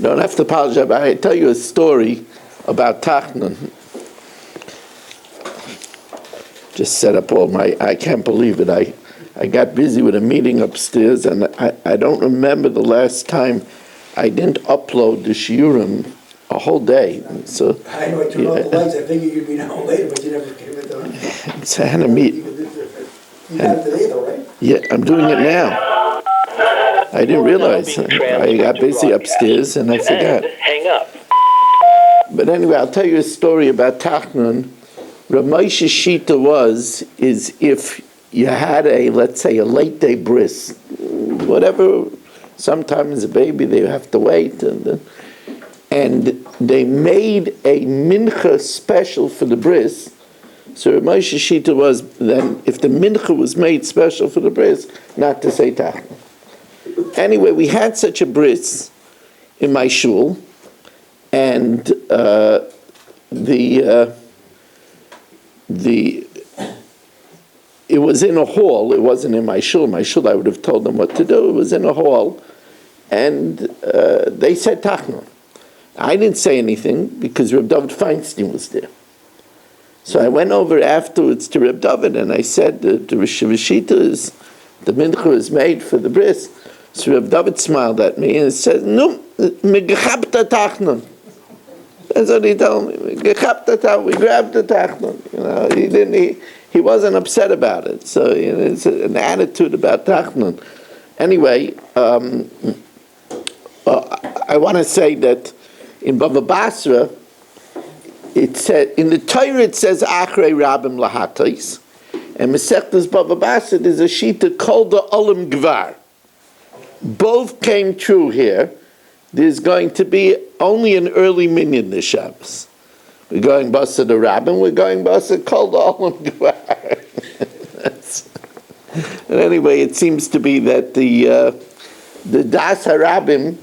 Don't have to apologize, but I tell you a story about Tachnon. Just set up all my, I can't believe it. I got busy with a meeting upstairs, and I don't remember the last time I didn't upload the shiurim a whole day. So I know I turned off the lights. I figured you'd be home later, but you never came in. So I had a meet. You got it today, though, right? Yeah, I'm doing it now. I didn't realize. I got busy upstairs and I forgot. Hang up. But anyway, I'll tell you a story about Tachnon. Rav Moshe's shita is if you had let's say a late day bris, whatever, sometimes a baby, they have to wait, and they made a mincha special for the bris. So Rav Moshe's shita was then, if the mincha was made special for the bris, not to say Tachnon. Anyway, we had such a bris in my shul, and it was in a hall. It wasn't in my shul. My shul, I would have told them what to do. It was in a hall, and they said Tachnon. I didn't say anything because Reb David Feinstein was there. So I went over afterwards to Reb David and I said, the Rishita is, the mincha is made for the bris. So Reb David smiled at me and said, "No, megachabta Tachnon." That's what he told me. We grabbed the Tachnon. He wasn't upset about it. So it's an attitude about Tachnon. Anyway, I want to say that in Bava Basra, it said in the Torah it says Achrei Rabim Lahatais, and Masechtas Bava Basra there's a shita called the Olam Gvar. Both came true here. There's going to be only an early minyan this Shabbos. We're going Basa the Rabbin, we're going Basa Kol the Olam Gvar. And anyway, it seems to be that the Das HaRabim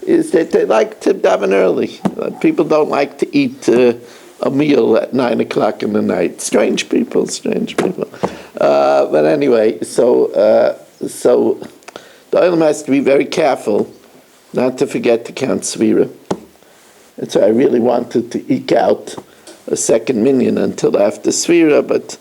is that they like to daven early. People don't like to eat a meal at 9 o'clock in the night. Strange people. But anyway, so the Olam has to be very careful not to forget to count Svira. And so I really wanted to eke out a second minyan until after Svira, but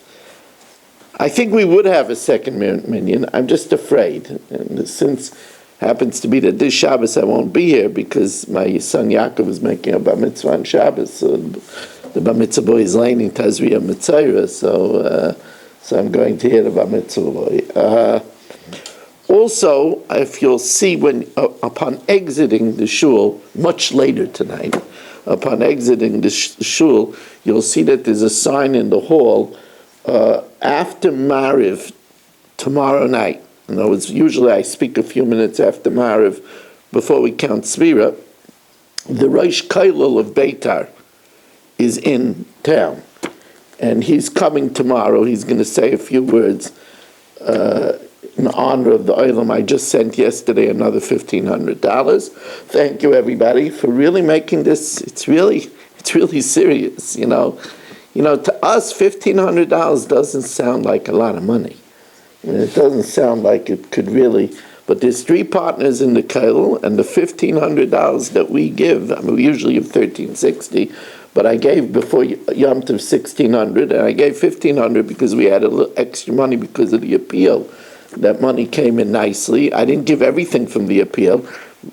I think we would have a second minyan. I'm just afraid. And since happens to be that this Shabbos I won't be here because my son Yaakov is making a bar mitzvah on Shabbos, so the bar mitzvah boy is learning Tazria Mitzayra, so I'm going to hear the bar mitzvah boy. Also, if you'll see when upon exiting the shul, much later tonight, upon exiting the shul, you'll see that there's a sign in the hall, after Mariv, tomorrow night. In other words, usually I speak a few minutes after Mariv, before we count Svira. The Rosh Kollel of Beitar is in town, and he's coming tomorrow. He's going to say a few words in honor of the Olam. I just sent yesterday another $1,500. Thank you, everybody, for really making this. It's really serious. To us, $1,500 doesn't sound like a lot of money. It doesn't sound like it could really. But there's 3 partners in the kollel, and the $1,500 that we give. I mean, we usually give $1,360. But I gave before Yom Tov $1,600, and I gave $1,500 because we had a little extra money because of the appeal. That money came in nicely. I didn't give everything from the appeal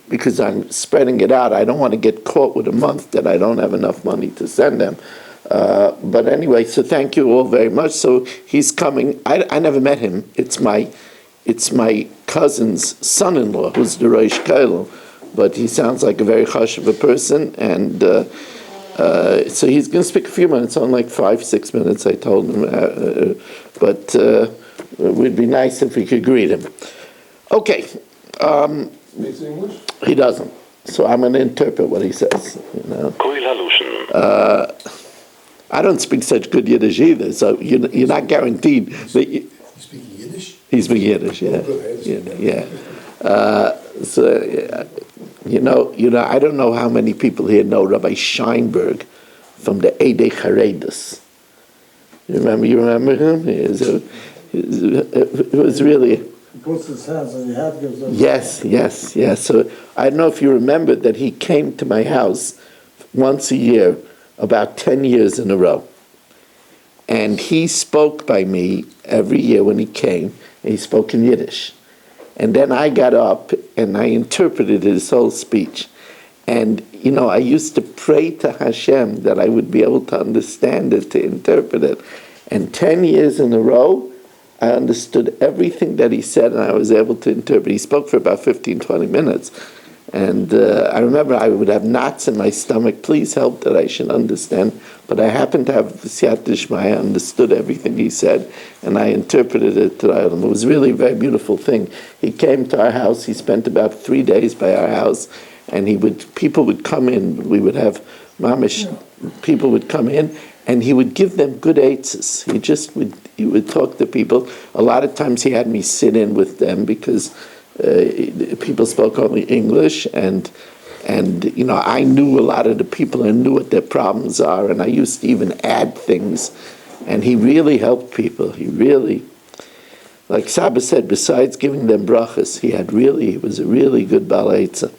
because I'm spreading it out. I don't want to get caught with a month that I don't have enough money to send them. But anyway, so thank you all very much. So he's coming. I never met him. It's my cousin's son-in-law who's the Rosh Kollel, but he sounds like a very chashuv a person, and so he's going to speak a few minutes, on like 5-6 minutes, I told him, but it would be nice if we could greet him. Okay. English? He doesn't. So I'm going to interpret what he says. I don't speak such good Yiddish either, so you're not guaranteed that you speak Yiddish? He speaks Yiddish, yeah. I don't know how many people here know Rabbi Scheinberg from the Eidei Charedus. You remember him? It was really He puts his hands on your head, gives them. Yes. So I don't know if you remember that he came to my house once a year, about 10 years in a row. And he spoke by me every year when he came, and he spoke in Yiddish. And then I got up and I interpreted his whole speech. And, I used to pray to Hashem that I would be able to understand it, to interpret it. And 10 years in a row, I understood everything that he said and I was able to interpret. He spoke for about 15, 20 minutes. And I remember I would have knots in my stomach. Please help that I should understand. But I happened to have Siyat Dishmaya, understood everything he said, and I interpreted it to Ra'alim. It was really a very beautiful thing. He came to our house. He spent about 3 days by our house, and people would come in. We would have mamish, people would come in, and he would give them good eitzes. He would talk to people. A lot of times he had me sit in with them because people spoke only English, and I knew a lot of the people and knew what their problems are, and I used to even add things, and he really helped people. He really, like Saba said, besides giving them brachas, he was a really good Baal Eitzah.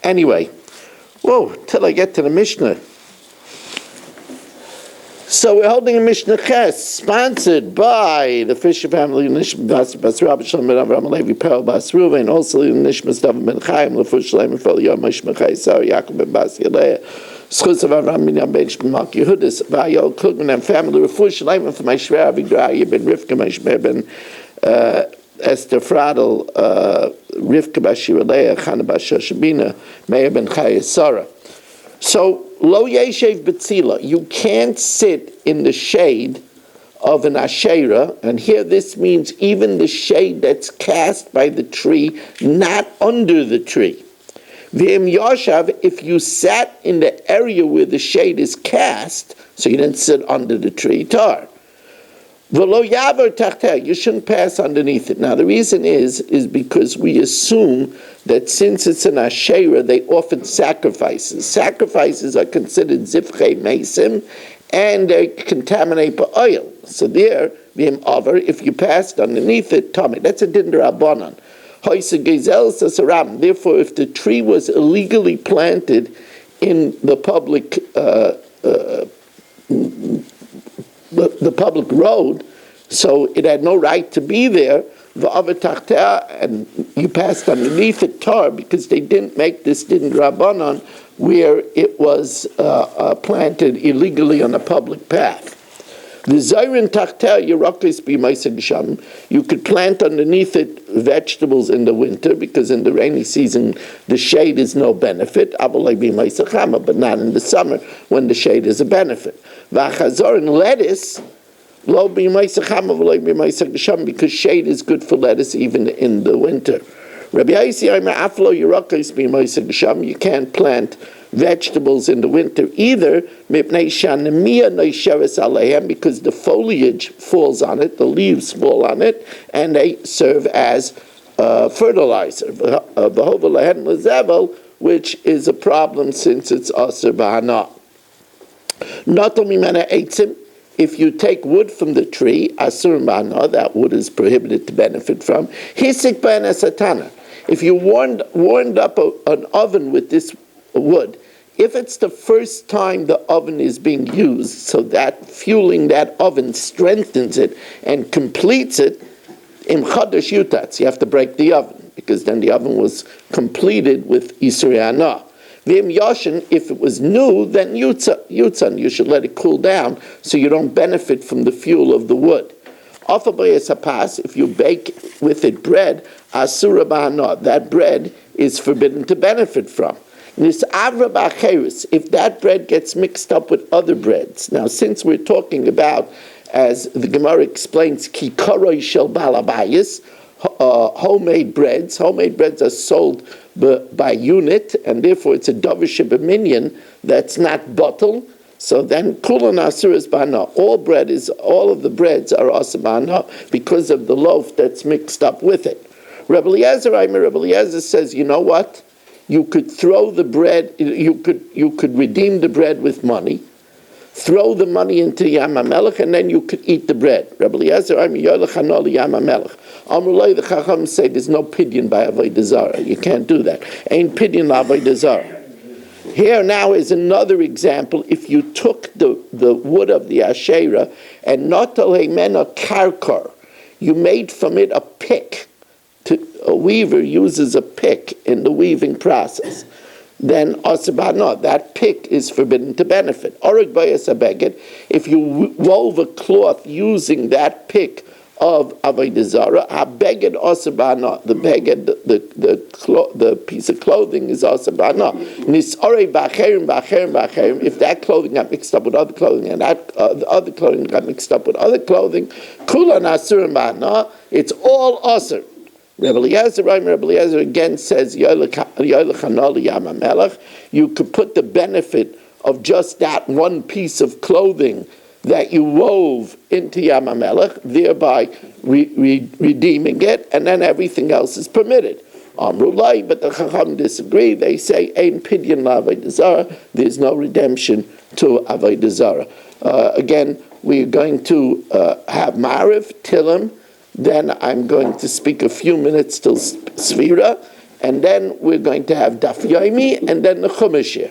Anyway, till I get to the Mishnah. So we're holding a Mishnah Ches, sponsored by the Fisher family, Nishma Bas Rabbi Shalom Ben Avram Alevi Perel Bas Ruva, and also Nishma Stav Ben Chaim, Lefush Shalem and Fel Yom Mishma Chai Zara Yaakov Ben Bas Yaleh, Schutz of Avram Ben Yam Ben Shema Malk Yehudis, Vayol Klugman and family, Lefush Shalem and for my Shver Avigraya Ben Rivka, my Shmer Ben Esther Fradel, Rivka Bas Shiraleh, Chana Bas Shoshabina, Meir Ben Chai Zara. So, lo yeshev betzila, you can't sit in the shade of an asherah, and here this means even the shade that's cast by the tree, not under the tree. V'im yoshav, if you sat in the area where the shade is cast, so you didn't sit under the tree, tar. V'lo yavar tachteh, you shouldn't pass underneath it. Now the reason is because we assume that since it's an Asherah, they offered sacrifices. Sacrifices are considered zivchei mesim, and they contaminate by oil. So there, v'im over, if you passed underneath it, tummy. That's a din d'Rabbanan. Therefore, if the tree was illegally planted in the public the public road, so it had no right to be there, and you passed underneath it, tar, because they didn't make this din Rabbanan where it was planted illegally on a public path. The Zayrin Tachtel Yerakis B'Maiseg Sham, you could plant underneath it vegetables in the winter, because in the rainy season the shade is no benefit, but not in the summer when the shade is a benefit. V'achazor and lettuce, lo b'Maiseg Chama v'lo b'Maiseg Sham, because shade is good for lettuce even in the winter. Rabbi Yaisi Aimer Aflo Yerakis B'Maiseg Sham, you can't plant vegetables in the winter either, because the foliage falls on it, the leaves fall on it, and they serve as fertilizer, which is a problem since it's aser b'hana. If you take wood from the tree, asur b'hana, that wood is prohibited to benefit from. Hisik b'en satana. If you warmed up an oven with this wood, if it's the first time the oven is being used, so that fueling that oven strengthens it and completes it, im chadash yutatz, you have to break the oven, because then the oven was completed with isur hana. V'im yoshin, if it was new, then yutzan, you should let it cool down so you don't benefit from the fuel of the wood. If you bake with it bread, asura b'hana, that bread is forbidden to benefit from. If that bread gets mixed up with other breads. Now, since we're talking about, as the Gemara explains, kikaroi shel balabayis, homemade breads are sold by unit, and therefore it's a davar shebeminion that's not bottle. So then, kulan asur is bana. All of the breads are asur bana because of the loaf that's mixed up with it. Rabbi Eliezer says, you know what? You could throw the bread. You could redeem the bread with money. throw the money into Yam HaMelech, and then you could eat the bread. Rabbi Eliezer, I'm Yoylech Hanol Yam HaMelech. Amrullah, the Chacham say there's no pidyon by Avoda Zara. You can't do that. Ain't pidyon Avoda Zara. Here now is another example. If you took the wood of the Asherah and not a karkar, you made from it a pick. A weaver uses a pick in the weaving process. Then asabana, that pick is forbidden to benefit. Oreg bayas abeged, if you wove a cloth using that pick of Avoda Zara, abeged asabana, the beged, the piece of clothing is asabana. Nisore bacherim bacherim bacherim, if that clothing got mixed up with other clothing and that other clothing got mixed up with other clothing, kulan asurim ba'ana, it's all asur. Rebbe Eliezer again says, you could put the benefit of just that one piece of clothing that you wove into Yam HaMelech, thereby redeeming it, and then everything else is permitted. Amrullah, but the Chacham disagree. They say, Ein pidyon la'avoda zara, there's no redemption to Avoda Zara. Again, we're going to have Ma'ariv, Tilim, then I'm going to speak a few minutes till Svira, and then we're going to have Daf Yomi, and then the Chumash here.